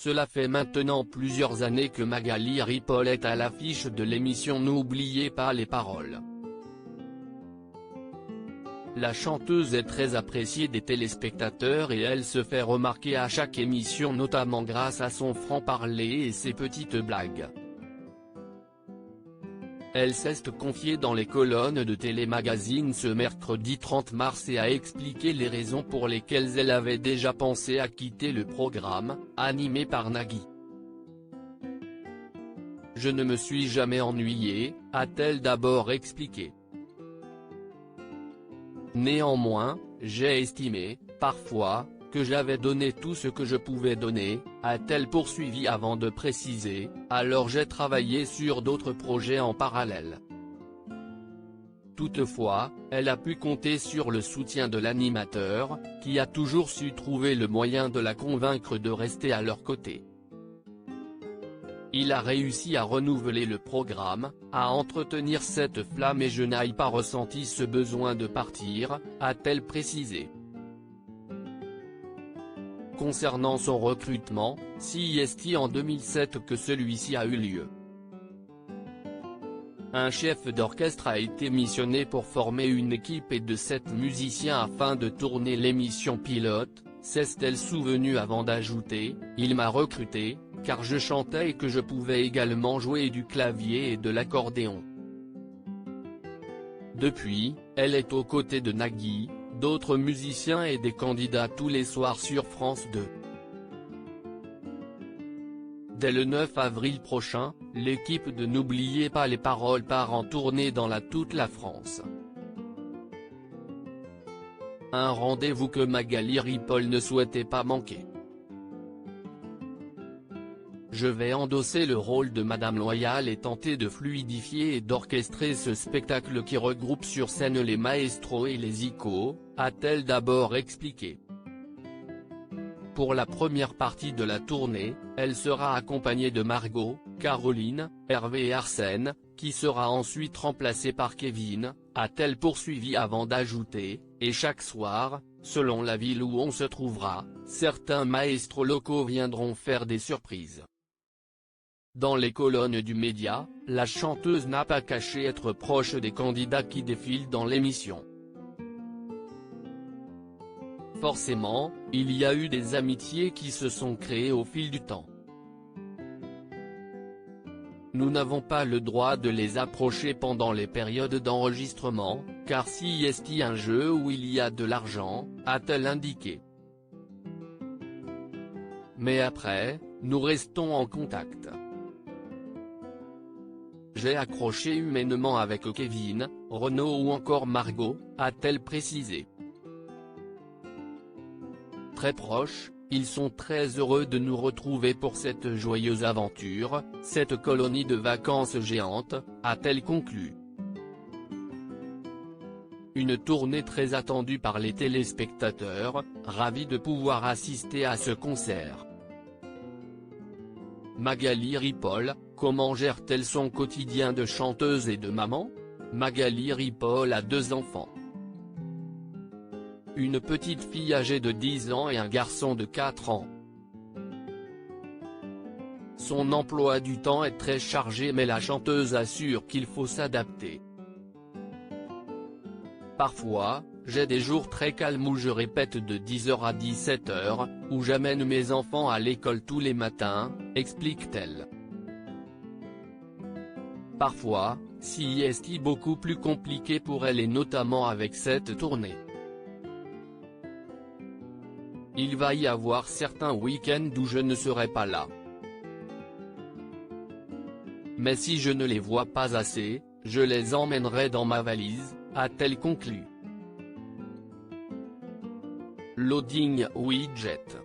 Cela fait maintenant plusieurs années que Magali Ripoll est à l'affiche de l'émission N'oubliez pas les paroles. La chanteuse est très appréciée des téléspectateurs et elle se fait remarquer à chaque émission notamment grâce à son franc-parler et ses petites blagues. Elle s'est confiée dans les colonnes de Télémagazine ce mercredi 30 mars et a expliqué les raisons pour lesquelles elle avait déjà pensé à quitter le programme, animé par Nagui. « Je ne me suis jamais ennuyée », a-t-elle d'abord expliqué. Néanmoins, j'ai estimé, parfois, que j'avais donné tout ce que je pouvais donner, a-t-elle poursuivi avant de préciser, alors j'ai travaillé sur d'autres projets en parallèle. Toutefois, elle a pu compter sur le soutien de l'animateur, qui a toujours su trouver le moyen de la convaincre de rester à leur côté. Il a réussi à renouveler le programme, à entretenir cette flamme et je n'ai pas ressenti ce besoin de partir, a-t-elle précisé. Concernant son recrutement, c'est en 2007 que celui-ci a eu lieu. Un chef d'orchestre a été missionné pour former une équipe et de 7 musiciens afin de tourner l'émission pilote, s'est-elle souvenue avant d'ajouter, « Il m'a recruté, car je chantais et que je pouvais également jouer du clavier et de l'accordéon ». Depuis, elle est aux côtés de Nagui, d'autres musiciens et des candidats tous les soirs sur France 2. Dès le 9 avril prochain, l'équipe de N'oubliez pas les paroles part en tournée dans toute la France. Un rendez-vous que Magali Ripoll ne souhaitait pas manquer. Je vais endosser le rôle de Madame Loyal et tenter de fluidifier et d'orchestrer ce spectacle qui regroupe sur scène les maestros et les icônes, a-t-elle d'abord expliqué. Pour la première partie de la tournée, elle sera accompagnée de Margot, Caroline, Hervé et Arsène, qui sera ensuite remplacé par Kevin, a-t-elle poursuivi avant d'ajouter, et chaque soir, selon la ville où on se trouvera, certains maestros locaux viendront faire des surprises. Dans les colonnes du média, la chanteuse n'a pas caché être proche des candidats qui défilent dans l'émission. Forcément, il y a eu des amitiés qui se sont créées au fil du temps. Nous n'avons pas le droit de les approcher pendant les périodes d'enregistrement, car c'est un jeu où il y a de l'argent, a-t-elle indiqué. Mais après, nous restons en contact. J'ai accroché humainement avec Kevin, Renaud ou encore Margot, a-t-elle précisé. Très proches, ils sont très heureux de nous retrouver pour cette joyeuse aventure, cette colonie de vacances géante, a-t-elle conclu. Une tournée très attendue par les téléspectateurs, ravis de pouvoir assister à ce concert. Magali Ripoll, comment gère-t-elle son quotidien de chanteuse et de maman? Magali Ripoll a 2 enfants. Une petite fille âgée de 10 ans et un garçon de 4 ans. Son emploi du temps est très chargé mais la chanteuse assure qu'il faut s'adapter. Parfois, j'ai des jours très calmes où je répète de 10h à 17h, où j'amène mes enfants à l'école tous les matins, explique-t-elle. Parfois, c'est beaucoup plus compliqué pour elle et notamment avec cette tournée. Il va y avoir certains week-ends où je ne serai pas là. Mais si je ne les vois pas assez, je les emmènerai dans ma valise, a-t-elle conclu. Loading Widget.